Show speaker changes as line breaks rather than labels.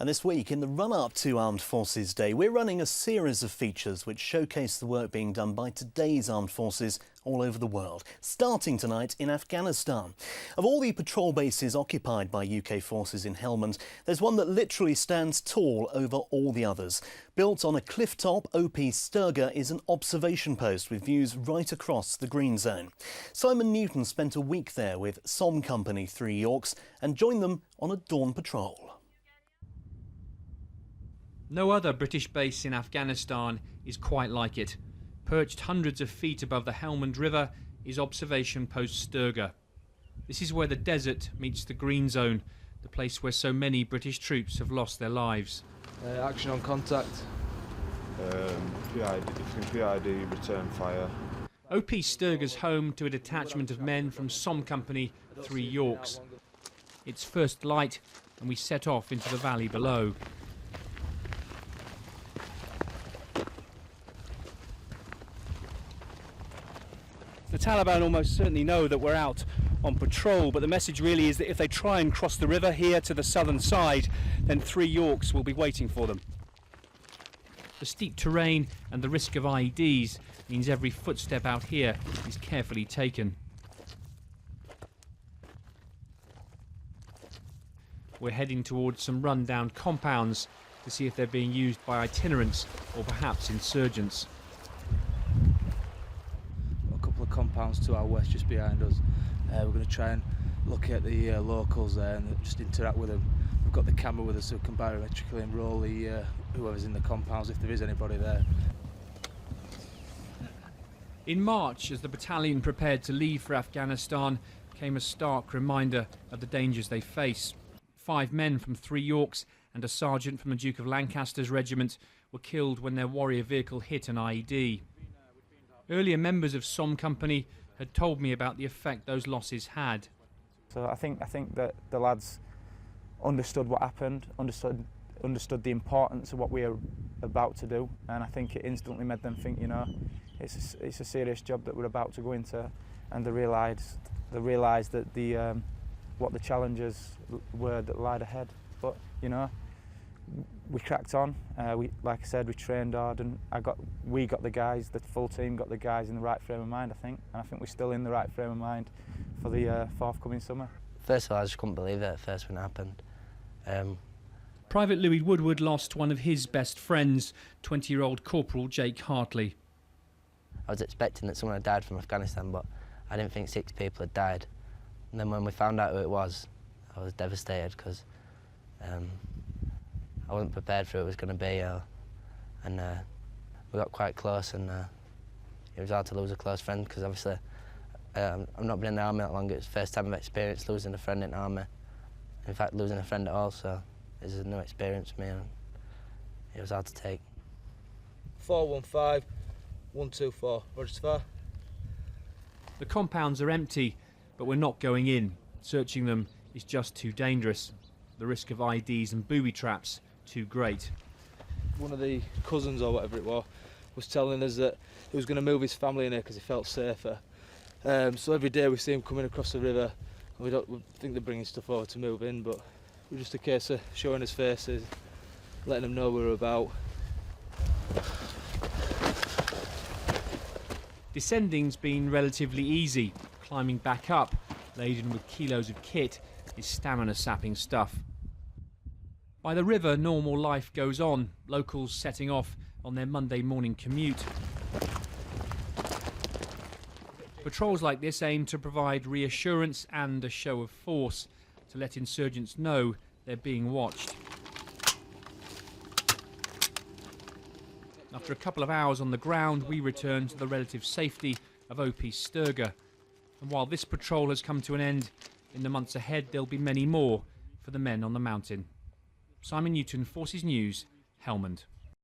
And this week, in the run-up to Armed Forces Day, we're running a series of features which showcase the work being done by today's armed forces all over the world, starting tonight in Afghanistan. Of all the patrol bases occupied by UK forces in Helmand, there's one that literally stands tall over all the others. Built on a clifftop, OP Sterga is an observation post with views right across the green zone. Simon Newton spent a week there with Somme Company 3 YORKS and joined them on a dawn patrol.
No other British base in Afghanistan is quite like it. Perched hundreds of feet above the Helmand River is Observation Post Sterga. This is where the desert meets the green zone, the place where so many British troops have lost their lives.
Action on contact.
If you can PID, return fire.
OP Sterga's home to a detachment of men from Somme Company 3 YORKS. It's first light and we set off into the valley below.
The Taliban almost certainly know that we're out on patrol, but the message really is that if they try and cross the river here to the southern side, then 3 YORKS will be waiting for them.
The steep terrain and the risk of IEDs means every footstep out here is carefully taken. We're heading towards some run-down compounds to see if they're being used by itinerants or perhaps insurgents.
Compounds to our west, just behind us. We're going to try and look at the locals there and just interact with them. We've got the camera with us so we can biometrically enrol the whoever's in the compounds if there is anybody there.
In March, as the battalion prepared to leave for Afghanistan, came a stark reminder of the dangers they face. 5 men from 3 YORKS and a sergeant from the Duke of Lancaster's regiment were killed when their Warrior vehicle hit an IED. Earlier members of Somme Company had told me about the effect those losses had.
So I think that the lads understood what happened, understood the importance of what we are about to do, and I think it instantly made them think, you know, it's a serious job that we're about to go into, and they realised that what the challenges were that lied ahead. But you know, we cracked on. Like I said, we trained hard, and we got the guys, the full team got the guys in the right frame of mind, I think. And I think we're still in the right frame of mind for the forthcoming summer.
First of all, I just couldn't believe it at first when it happened.
Private Louis Woodward lost one of his best friends, 20-year-old Corporal Jake Hartley.
I was expecting that someone had died from Afghanistan, but I didn't think 6 people had died. And then when we found out who it was, I was devastated because I wasn't prepared for who it was going to be, and we got quite close, and it was hard to lose a close friend because obviously I've not been in the army that long. It's the first time I've experienced losing a friend in the army. In fact, losing a friend at all, so this is a new experience for me, and it was hard to take.
415 124, Roger far.
The compounds are empty, but we're not going in. Searching them is just too dangerous. The risk of IEDs and booby traps too great.
One of the cousins or whatever it was telling us that he was going to move his family in here because he felt safer. So every day we see him coming across the river, and we think they're bringing stuff over to move in, but it was just a case of showing his faces, letting them know we were about.
Descending's been relatively easy. Climbing back up, laden with kilos of kit, is stamina-sapping stuff. By the river, normal life goes on, locals setting off on their Monday morning commute. Patrols like this aim to provide reassurance and a show of force, to let insurgents know they're being watched. After a couple of hours on the ground, we return to the relative safety of OP Sterga. And while this patrol has come to an end, in the months ahead there'll be many more for the men on the mountain. Simon Newton, Forces News, Helmand.